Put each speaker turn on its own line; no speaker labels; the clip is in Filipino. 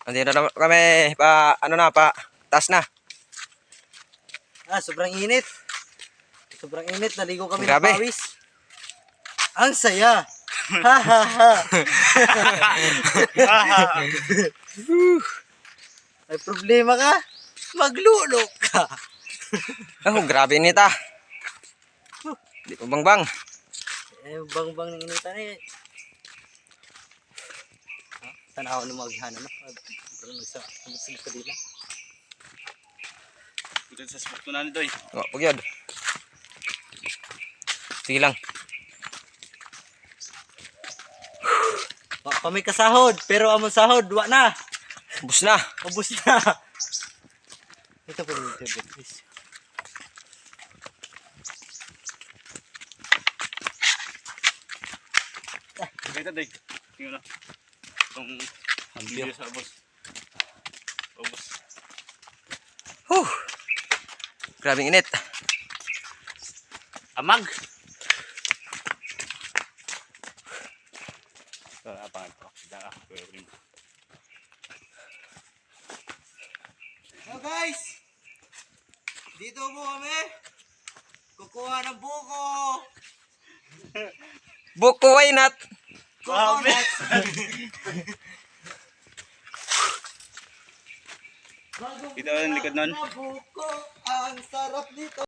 Andito na kami, taas na.
Sobrang init. Sobrang init, naligo kami ng
Grabe.
pawis. Ang saya. Ha ha ha. May problema ka? Maglulok ka.
Oh, grabe init ah. Di ko bangbang.
Bang-bang ng initan eh. Sana ako lumaghana na. Pero nagsasalit ka dila.
Bukan sa spot ko na nito eh.
Oh, pugyod. Sige lang.
Pa may kasahod, pero amon sahod, wa na.
Ubus na.
Ubus na. Ito po dito, please.
Ito day. Tingnan na. Itong video sa boss. Boss.
Grabing init.
Amag. Apa ito? Dah.
So guys, dito po kami. Kukuha ng buko.
Buko why not?
Coconut.
Ito ang likod nun.
Buko, ang sarap nito.